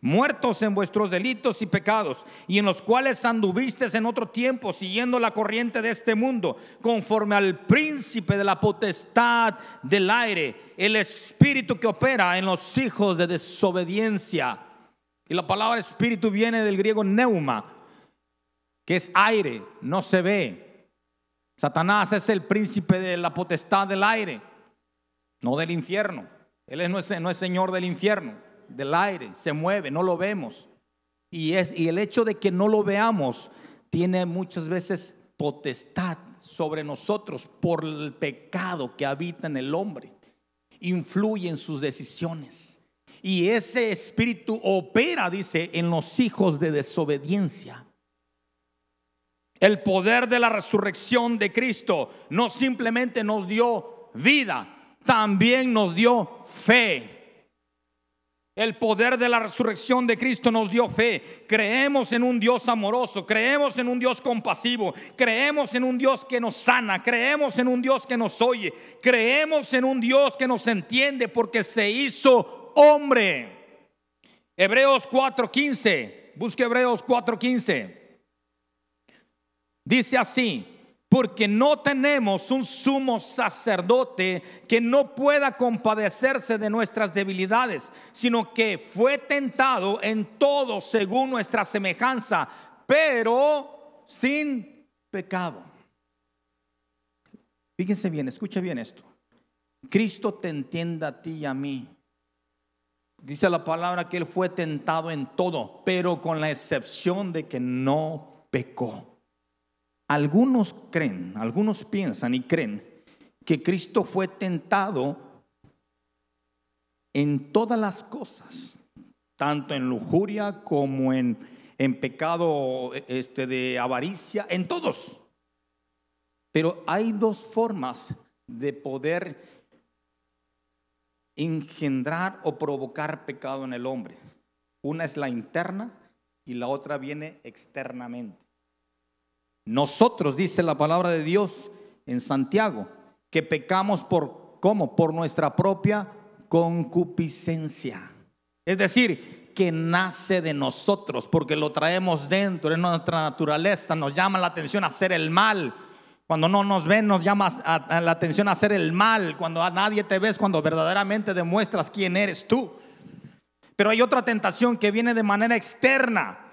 Muertos en vuestros delitos y pecados, y en los cuales anduvisteis en otro tiempo, siguiendo la corriente de este mundo, conforme al príncipe de la potestad del aire, el espíritu que opera en los hijos de desobediencia. Y la palabra espíritu viene del griego neuma, que es aire, no se ve. Satanás es el príncipe de la potestad del aire, no del infierno. Él no es señor del infierno, del aire, se mueve, no lo vemos. Y el hecho de que no lo veamos tiene muchas veces potestad sobre nosotros por el pecado que habita en el hombre. Influye en sus decisiones. Y ese espíritu opera, dice, en los hijos de desobediencia. El poder de la resurrección de Cristo no simplemente nos dio vida, también nos dio fe. El poder de la resurrección de Cristo nos dio fe. Creemos en un Dios amoroso, creemos en un Dios compasivo, creemos en un Dios que nos sana, creemos en un Dios que nos oye, creemos en un Dios que nos entiende porque se hizo hombre. Hebreos 4:15, busque Hebreos 4:15. Dice así: porque no tenemos un sumo sacerdote que no pueda compadecerse de nuestras debilidades, sino que fue tentado en todo según nuestra semejanza, pero sin pecado. Fíjense bien, escuche bien esto. Cristo te entiende a ti y a mí. Dice la palabra que Él fue tentado en todo, pero con la excepción de que no pecó. Algunos creen, algunos piensan y creen que Cristo fue tentado en todas las cosas, tanto en lujuria como en pecado de avaricia, en todos. Pero hay dos formas de poder engendrar o provocar pecado en el hombre. Una es la interna y la otra viene externamente. Nosotros, dice la palabra de Dios en Santiago, que pecamos ¿cómo? Por nuestra propia concupiscencia. Es decir, que nace de nosotros porque lo traemos dentro, en nuestra naturaleza. Nos llama la atención hacer el mal. Cuando no nos ven, nos llama la atención hacer el mal. Cuando a nadie te ves, cuando verdaderamente demuestras quién eres tú. Pero hay otra tentación que viene de manera externa.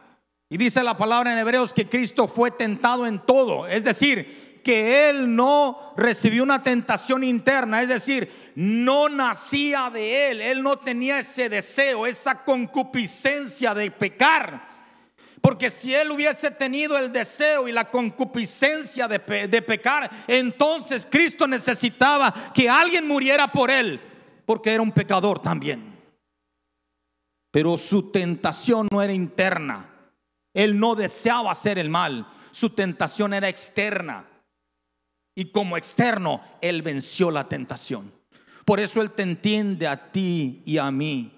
Y dice la palabra en Hebreos que Cristo fue tentado en todo. Es decir, que Él no recibió una tentación interna. Es decir, no nacía de Él. Él no tenía ese deseo, esa concupiscencia de pecar. Porque si Él hubiese tenido el deseo y la concupiscencia de pecar, entonces Cristo necesitaba que alguien muriera por Él, porque era un pecador también. Pero su tentación no era interna. Él no deseaba hacer el mal. Su tentación era externa. Y como externo, Él venció la tentación. Por eso Él te entiende a ti y a mí.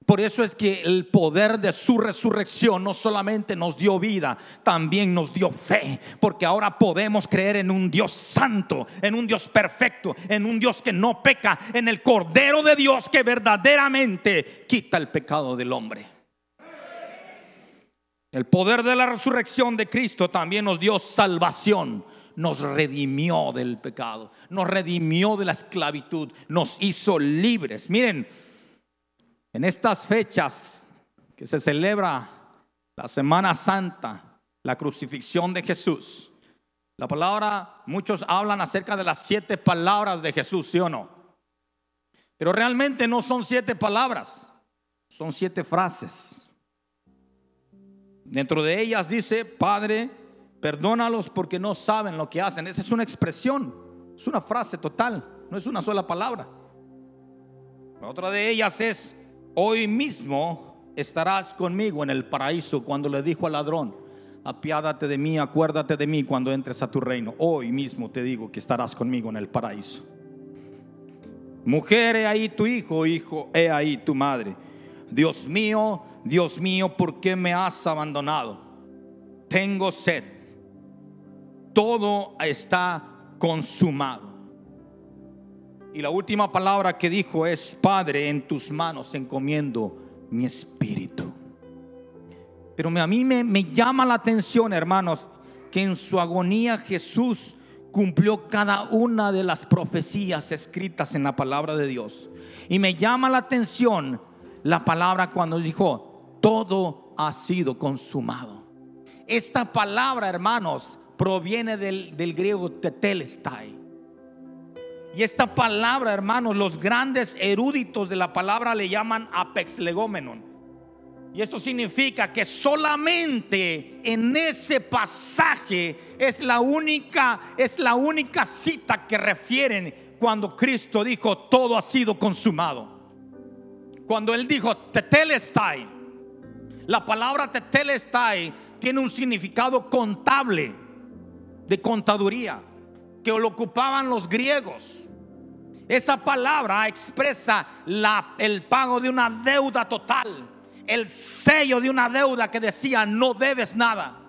Por eso es que el poder de su resurrección no solamente nos dio vida, también nos dio fe. Porque ahora podemos creer en un Dios santo, en un Dios perfecto, en un Dios que no peca, en el Cordero de Dios que verdaderamente quita el pecado del hombre. El poder de la resurrección de Cristo también nos dio salvación. Nos redimió del pecado, nos redimió de la esclavitud, nos hizo libres. Miren, en estas fechas que se celebra la Semana Santa, la crucifixión de Jesús, la palabra, muchos hablan acerca de las 7 palabras de Jesús, ¿sí o no? Pero realmente no son 7 palabras, son 7 frases. Dentro de ellas dice: Padre, perdónalos porque no saben lo que hacen. Esa es una expresión, es una frase total, no es una sola palabra. La otra de ellas es: hoy mismo estarás conmigo en el paraíso. Cuando le dijo al ladrón: apiádate de mí, acuérdate de mí cuando entres a tu reino. Hoy mismo te digo que estarás conmigo en el paraíso. Mujer, he ahí tu hijo, hijo, he ahí tu madre. Dios mío, ¿por qué me has abandonado? Tengo sed. Todo está consumado. Y la última palabra que dijo es: Padre, en tus manos encomiendo mi espíritu. Pero a mí me llama la atención, hermanos, que en su agonía Jesús cumplió cada una de las profecías escritas en la palabra de Dios. Y me llama la atención la palabra cuando dijo: todo ha sido consumado. Esta palabra, hermanos, proviene del griego tetelestai. Y esta palabra, hermanos, los grandes eruditos de la palabra le llaman apexlegomenon. Y esto significa que solamente en ese pasaje es la única cita que refieren cuando Cristo dijo: todo ha sido consumado. Cuando Él dijo tetelestai, la palabra tetelestai tiene un significado contable, de contaduría, que lo ocupaban los griegos. Esa palabra expresa el pago de una deuda total, el sello de una deuda que decía: no debes nada.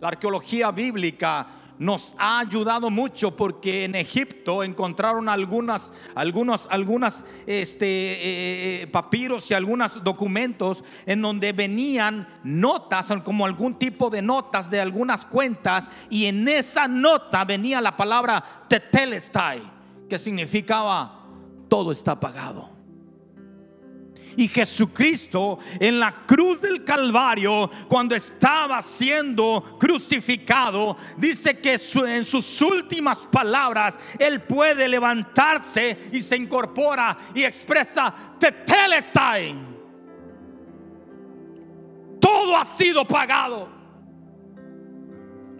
La arqueología bíblica nos ha ayudado mucho, porque en Egipto encontraron algunos papiros y algunos documentos en donde venían notas, como algún tipo de notas de algunas cuentas, y en esa nota venía la palabra tetelestai, que significaba: todo está pagado. Y Jesucristo en la cruz del Calvario, cuando estaba siendo crucificado, dice que en sus últimas palabras Él puede levantarse y se incorpora y expresa: tetelestai, todo ha sido pagado.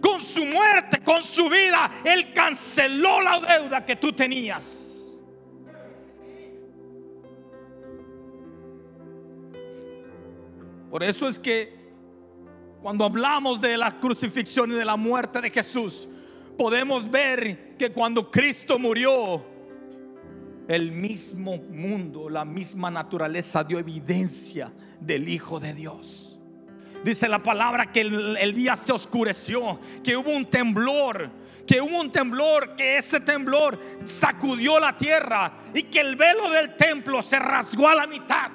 Con su muerte, con su vida, Él canceló la deuda que tú tenías. Por eso es que cuando hablamos de la crucifixión y de la muerte de Jesús, podemos ver que cuando Cristo murió, el mismo mundo, la misma naturaleza dio evidencia del Hijo de Dios. Dice la palabra que el día se oscureció, que hubo un temblor, que ese temblor sacudió la tierra y que el velo del templo se rasgó a la mitad.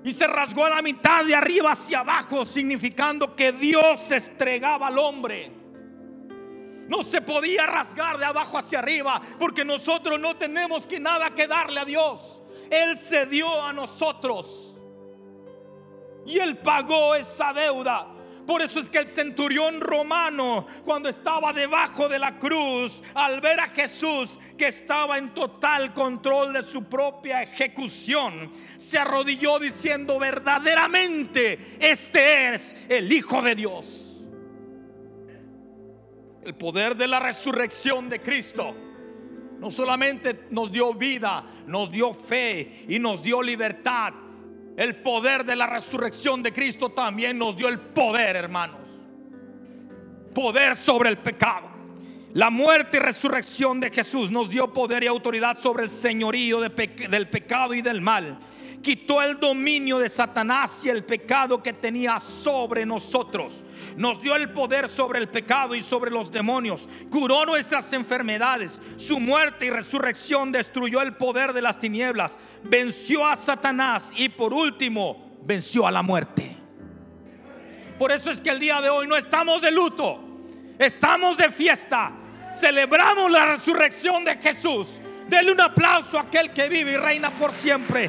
Y se rasgó a la mitad de arriba hacia abajo, significando que Dios se entregaba al hombre. No se podía rasgar de abajo hacia arriba, porque nosotros no tenemos nada que darle a Dios. Él se dio a nosotros y Él pagó esa deuda. Por eso es que el centurión romano, cuando estaba debajo de la cruz, al ver a Jesús que estaba en total control de su propia ejecución, se arrodilló diciendo: verdaderamente este es el Hijo de Dios. El poder de la resurrección de Cristo no solamente nos dio vida, nos dio fe y nos dio libertad. El poder de la resurrección de Cristo también nos dio el poder, hermanos. Poder sobre el pecado. La muerte y resurrección de Jesús nos dio poder y autoridad sobre el señorío del pecado y del mal. Quitó el dominio de Satanás y el pecado que tenía sobre nosotros. Nos dio el poder sobre el pecado y sobre los demonios. Curó nuestras enfermedades. Su muerte y resurrección destruyó el poder de las tinieblas. Venció a Satanás y por último venció a la muerte. Por eso es que el día de hoy no estamos de luto, estamos de fiesta. Celebramos la resurrección de Jesús. Denle un aplauso a aquel que vive y reina por siempre.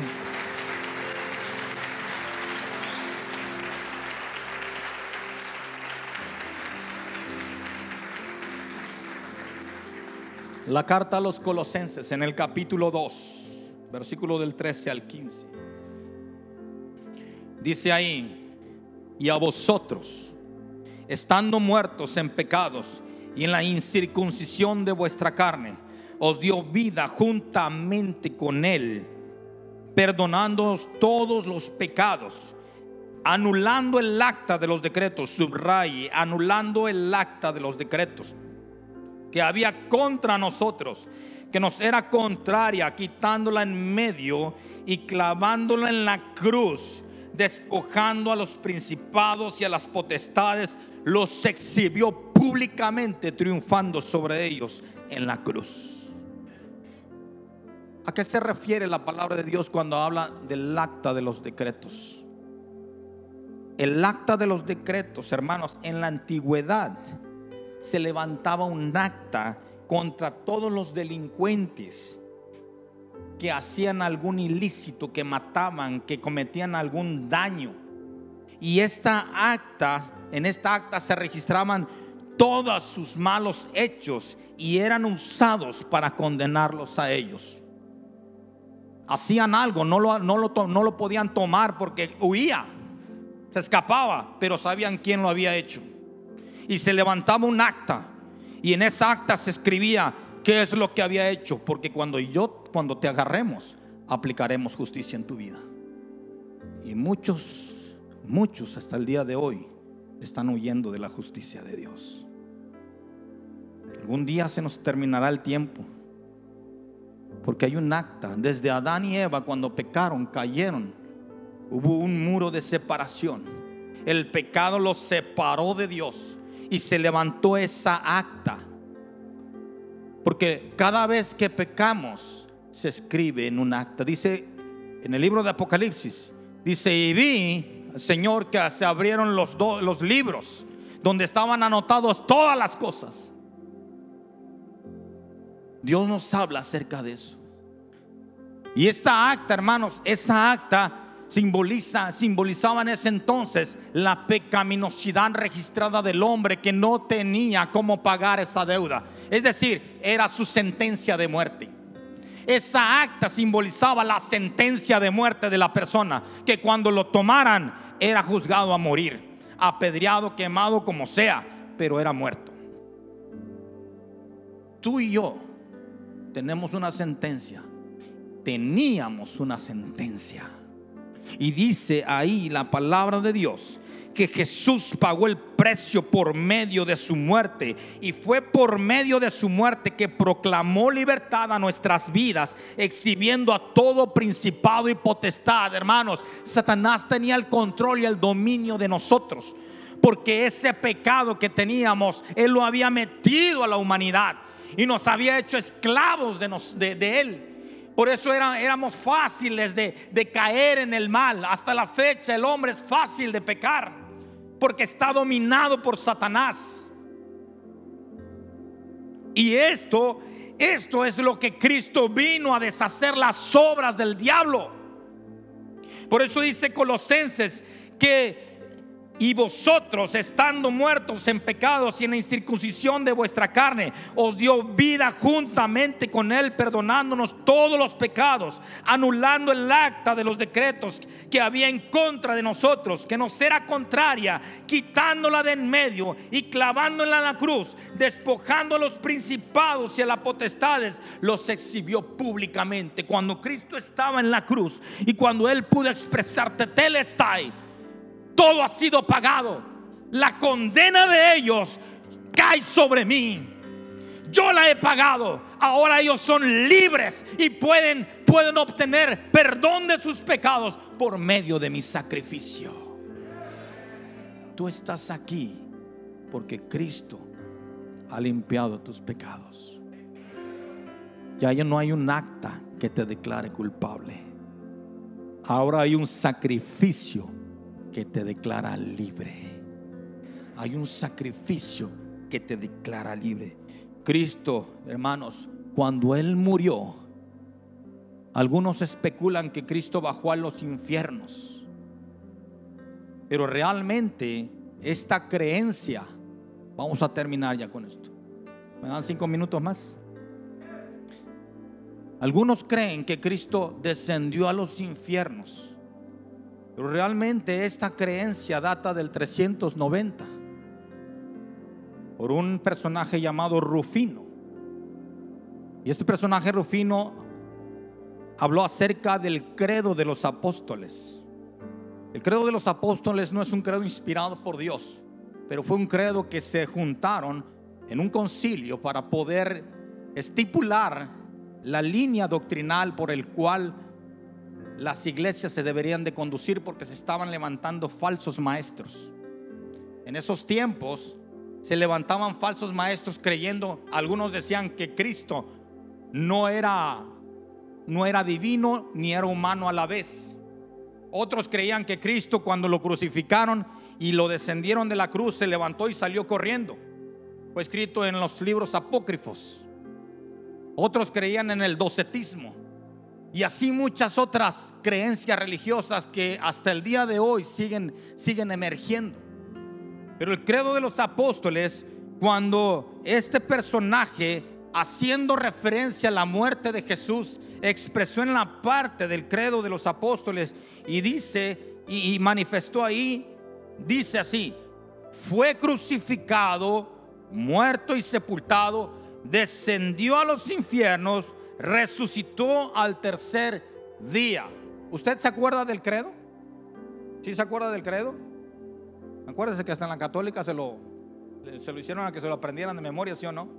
La carta a los Colosenses en el capítulo 2, versículo del 13 al 15. Dice ahí: y a vosotros, estando muertos en pecados y en la incircuncisión de vuestra carne, os dio vida juntamente con Él, perdonándoos todos los pecados, anulando el acta de los decretos. Subraye: anulando el acta de los decretos que había contra nosotros, que nos era contraria, quitándola en medio y clavándola en la cruz, despojando a los principados y a las potestades, los exhibió públicamente, triunfando sobre ellos en la cruz. ¿A qué se refiere la palabra de Dios cuando habla del acta de los decretos? El acta de los decretos, hermanos, en la antigüedad se levantaba un acta contra todos los delincuentes que hacían algún ilícito, que mataban, que cometían algún daño. Y en esta acta se registraban todos sus malos hechos y eran usados para condenarlos a ellos. Hacían algo, no lo podían tomar porque huía, se escapaba, pero sabían quién lo había hecho. Y se levantaba un acta, y en esa acta se escribía qué es lo que había hecho, porque cuando te agarremos, aplicaremos justicia en tu vida. Y muchos hasta el día de hoy están huyendo de la justicia de Dios. Algún día se nos terminará el tiempo, porque hay un acta. Desde Adán y Eva, cuando pecaron, cayeron, hubo un muro de separación. El pecado los separó de Dios y se levantó esa acta, porque cada vez que pecamos se escribe en un acta. Dice en el libro de Apocalipsis, dice: y vi, Señor, que se abrieron los libros donde estaban anotados todas las cosas. Dios nos habla acerca de eso. Y esta acta, hermanos, esa acta simbolizaba en ese entonces la pecaminosidad registrada del hombre, que no tenía cómo pagar esa deuda. Es decir, era su sentencia de muerte. Esa acta simbolizaba la sentencia de muerte de la persona, que cuando lo tomaran era juzgado a morir, apedreado, quemado, como sea, pero era muerto. Tú y yo tenemos una sentencia. Teníamos una sentencia. Y dice ahí la palabra de Dios que Jesús pagó el precio por medio de su muerte, y fue por medio de su muerte que proclamó libertad a nuestras vidas, exhibiendo a todo principado y potestad. Hermanos, Satanás tenía el control y el dominio de nosotros, porque ese pecado que teníamos, él lo había metido a la humanidad y nos había hecho esclavos de él. Por eso éramos fáciles de caer en el mal. Hasta la fecha el hombre es fácil de pecar, porque está dominado por Satanás. Y esto es lo que Cristo vino a deshacer, las obras del diablo. Por eso dice Colosenses que: y vosotros, estando muertos en pecados y en la incircuncisión de vuestra carne, os dio vida juntamente con Él, perdonándonos todos los pecados, anulando el acta de los decretos que había en contra de nosotros, que nos era contraria, quitándola de en medio y clavándola en la cruz, despojando a los principados y a las potestades, los exhibió públicamente. Cuando Cristo estaba en la cruz y cuando Él pudo expresarte: Telestai, todo ha sido pagado, la condena de ellos cae sobre mí. yo la he pagado. Ahora ellos son libres y pueden obtener perdón de sus pecados por medio de mi sacrificio. Tú estás aquí porque Cristo ha limpiado tus pecados. Ya no hay un acta que te declare culpable. Ahora hay un sacrificio que te declara libre. Hay un sacrificio que te declara libre. Cristo, hermanos, cuando Él murió, algunos especulan que Cristo bajó a los infiernos, pero realmente esta creencia, vamos a terminar ya con esto. ¿Me dan 5 minutos más? Algunos creen que Cristo descendió a los infiernos, pero realmente esta creencia data del 390 por un personaje llamado Rufino. Y este personaje Rufino habló acerca del credo de los apóstoles. El credo de los apóstoles no es un credo inspirado por Dios, pero fue un credo que se juntaron en un concilio para poder estipular la línea doctrinal por el cual las iglesias se deberían de conducir, porque se estaban levantando falsos maestros. En esos tiempos se levantaban falsos maestros creyendo, algunos decían que Cristo no era divino ni era humano a la vez. Otros creían que Cristo, cuando lo crucificaron y lo descendieron de la cruz, se levantó y salió corriendo. Fue escrito en los libros apócrifos. Otros creían en el docetismo, y así muchas otras creencias religiosas que hasta el día de hoy siguen emergiendo. Pero el credo de los apóstoles, cuando este personaje, haciendo referencia a la muerte de Jesús, expresó en la parte del credo de los apóstoles y dice, y manifestó ahí, dice así: fue crucificado, muerto y sepultado, descendió a los infiernos, resucitó al tercer día. ¿Usted se acuerda del credo? ¿Sí se acuerda del credo? Acuérdese que hasta en la católica se lo hicieron a que se lo aprendieran de memoria, ¿sí o no?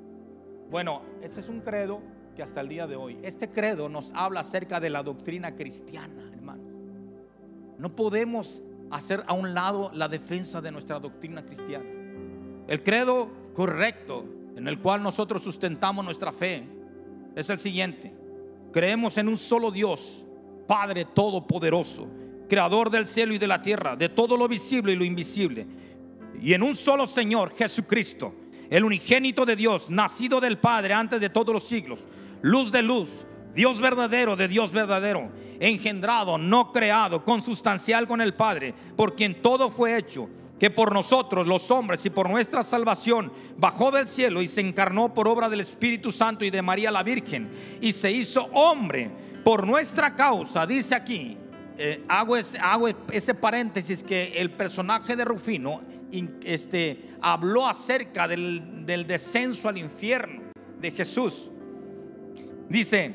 Bueno, ese es un credo que hasta el día de hoy, este credo nos habla acerca de la doctrina cristiana, hermano. No podemos hacer a un lado la defensa de nuestra doctrina cristiana. El credo correcto en el cual nosotros sustentamos nuestra fe es el siguiente: creemos en un solo Dios, Padre todopoderoso, creador del cielo y de la tierra, de todo lo visible y lo invisible, y en un solo Señor Jesucristo, el unigénito de Dios, nacido del Padre antes de todos los siglos, luz de luz, Dios verdadero de Dios verdadero, engendrado, no creado, consustancial con el Padre, por quien todo fue hecho, que por nosotros los hombres y por nuestra salvación bajó del cielo y se encarnó por obra del Espíritu Santo y de María la Virgen, y se hizo hombre por nuestra causa. Dice aquí, hago ese paréntesis, que el personaje de Rufino habló acerca del descenso al infierno de Jesús. Dice,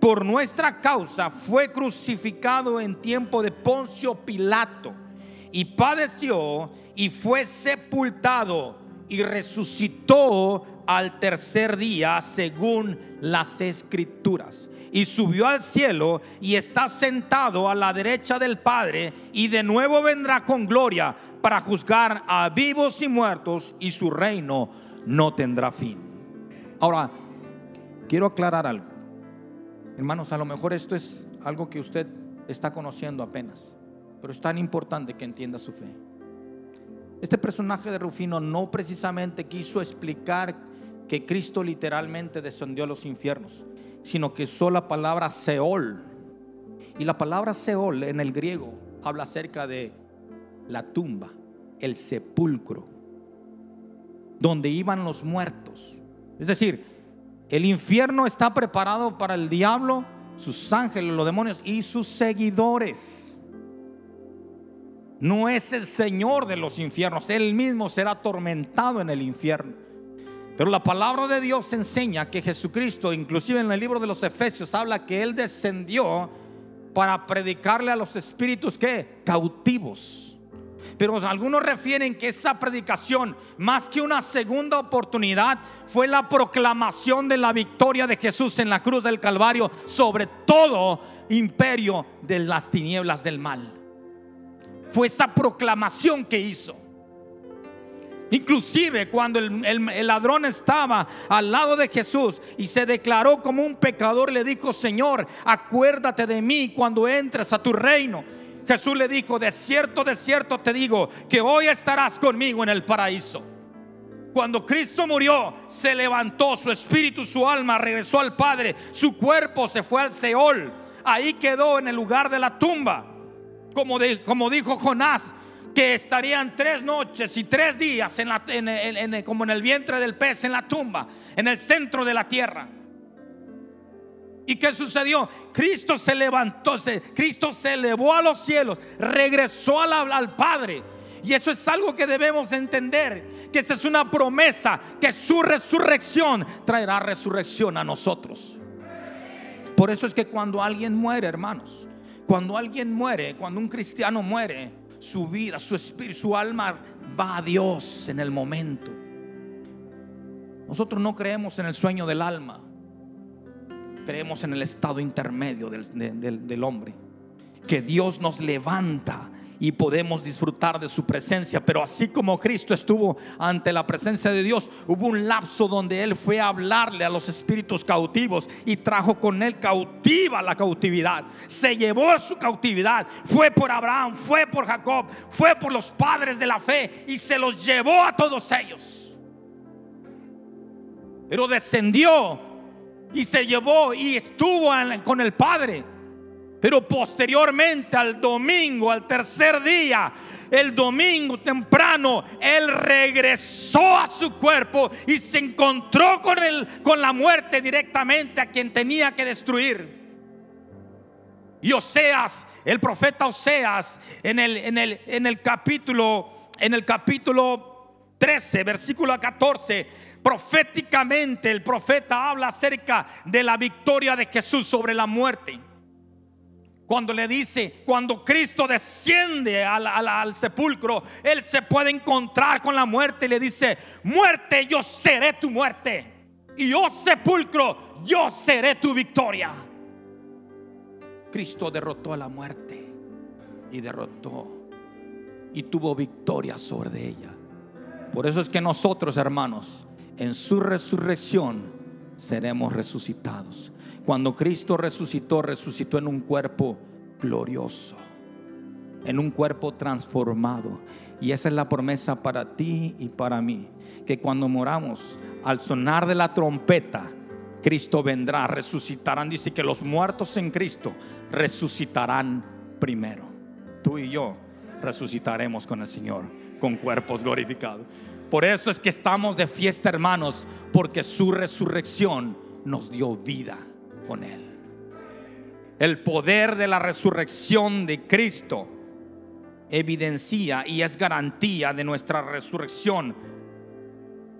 por nuestra causa fue crucificado en tiempo de Poncio Pilato, y padeció y fue sepultado y resucitó al tercer día según las Escrituras, y subió al cielo y está sentado a la derecha del Padre, y de nuevo vendrá con gloria para juzgar a vivos y muertos, y su reino no tendrá fin. Ahora, quiero aclarar algo, hermanos. A lo mejor esto es algo que usted está conociendo apenas, pero es tan importante que entienda su fe. Este personaje de Rufino no precisamente quiso explicar que Cristo literalmente descendió a los infiernos, sino que usó la palabra Seol. Y la palabra Seol en el griego habla acerca de la tumba, el sepulcro, donde iban los muertos. Es decir, el infierno está preparado para el diablo, sus ángeles, los demonios y sus seguidores. No es el Señor de los infiernos, Él mismo será atormentado en el infierno. Pero la palabra de Dios enseña que Jesucristo, inclusive en el libro de los Efesios, habla que Él descendió para predicarle a los espíritus, ¿qué? Cautivos. Pero algunos refieren que esa predicación, más que una segunda oportunidad, fue la proclamación de la victoria de Jesús en la cruz del Calvario sobre todo imperio de las tinieblas del mal. Fue esa proclamación que hizo. Inclusive cuando el ladrón estaba al lado de Jesús y se declaró como un pecador, le dijo: Señor, acuérdate de mí cuando entres a tu reino. Jesús le dijo: de cierto te digo que hoy estarás conmigo en el paraíso. Cuando Cristo murió, se levantó, su espíritu, su alma regresó al Padre, su cuerpo se fue al Seol. Ahí quedó en el lugar de la tumba, como dijo Jonás, que estarían 3 noches y 3 días como en el vientre del pez, en la tumba, en el centro de la tierra. ¿Y qué sucedió? Cristo se levantó, Cristo se elevó a los cielos, regresó al Padre. Y eso es algo que debemos entender, que esa es una promesa, que su resurrección traerá resurrección a nosotros. Por eso es que cuando alguien muere, hermanos, cuando alguien muere, cuando un cristiano muere, su vida, su espíritu, su alma va a Dios en el momento. Nosotros no creemos en el sueño del alma, creemos en el estado intermedio del hombre, que Dios nos levanta y podemos disfrutar de su presencia. Pero así como Cristo estuvo ante la presencia de Dios, hubo un lapso donde Él fue a hablarle a los espíritus cautivos y trajo con Él cautiva la cautividad. Se llevó su cautividad, fue por Abraham, fue por Jacob, fue por los padres de la fe y se los llevó a todos ellos. Pero descendió y se llevó y estuvo con el Padre. Pero posteriormente, al domingo, al tercer día, el domingo temprano, Él regresó a su cuerpo y se encontró con la muerte directamente, a quien tenía que destruir. Y Oseas, el profeta Oseas, en el capítulo 13, versículo 14, proféticamente el profeta habla acerca de la victoria de Jesús sobre la muerte. Cuando le dice, cuando Cristo desciende al sepulcro, Él se puede encontrar con la muerte y le dice: muerte, yo seré tu muerte, y oh sepulcro, yo seré tu victoria. Cristo derrotó a la muerte y tuvo victoria sobre ella. Por eso es que nosotros, hermanos, en su resurrección seremos resucitados. Cuando Cristo resucitó en un cuerpo glorioso, en un cuerpo transformado. Y esa es la promesa para ti y para mí, que cuando moramos, al sonar de la trompeta, Cristo vendrá, resucitarán. Dice que los muertos en Cristo resucitarán primero. Tú y yo resucitaremos con el Señor, con cuerpos glorificados. Por eso es que estamos de fiesta, hermanos, porque su resurrección nos dio vida con Él. El poder de la resurrección de Cristo evidencia y es garantía de nuestra resurrección.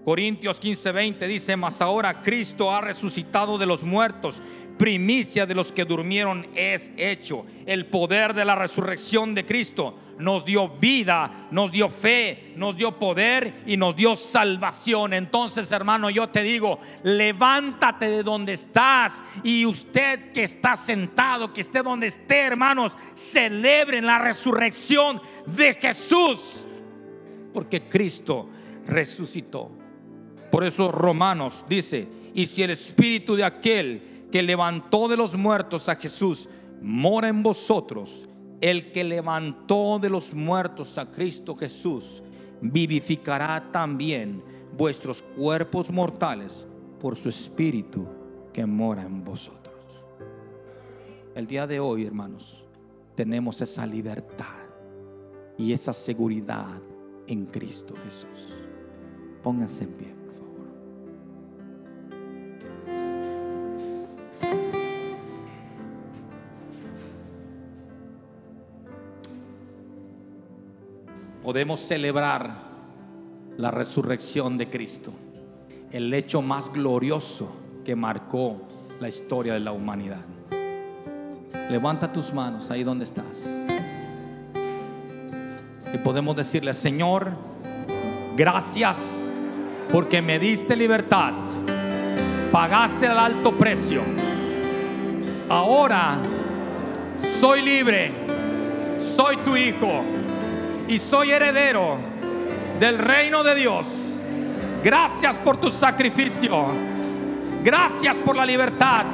Corintios 15:20 dice: mas ahora Cristo ha resucitado de los muertos, primicia de los que durmieron es hecho. El poder de la resurrección de Cristo nos dio vida, nos dio fe, nos dio poder y nos dio salvación. Entonces, hermano, yo te digo, levántate de donde estás, y usted que está sentado, que esté donde esté, hermanos, celebren la resurrección de Jesús, porque Cristo resucitó. Por eso Romanos dice: y si el espíritu de aquel que levantó de los muertos a Jesús mora en vosotros, el que levantó de los muertos a Cristo Jesús vivificará también vuestros cuerpos mortales por su espíritu que mora en vosotros. El día de hoy, hermanos, tenemos esa libertad y esa seguridad en Cristo Jesús. Pónganse en pie. Podemos celebrar la resurrección de Cristo, el hecho más glorioso que marcó la historia de la humanidad. Levanta tus manos ahí donde estás. Y podemos decirle: Señor, gracias porque me diste libertad, pagaste el alto precio. Ahora soy libre, soy tu hijo y soy heredero del reino de Dios. Gracias por tu sacrificio, gracias por la libertad,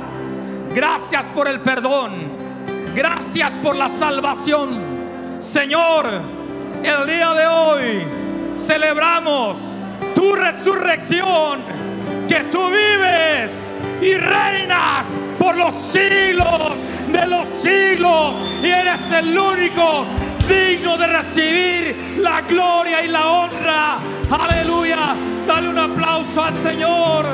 gracias por el perdón, gracias por la salvación. Señor, el día de hoy celebramos tu resurrección, que tú vives y reinas por los siglos de los siglos, y eres el único digno de recibir la gloria y la honra. Aleluya. Dale un aplauso al Señor.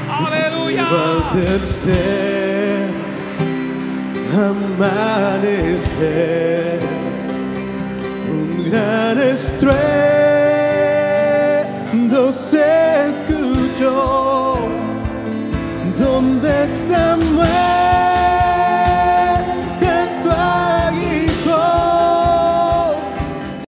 Aleluya. Amanecer, un gran estruendo se escuchó. ¿Dónde está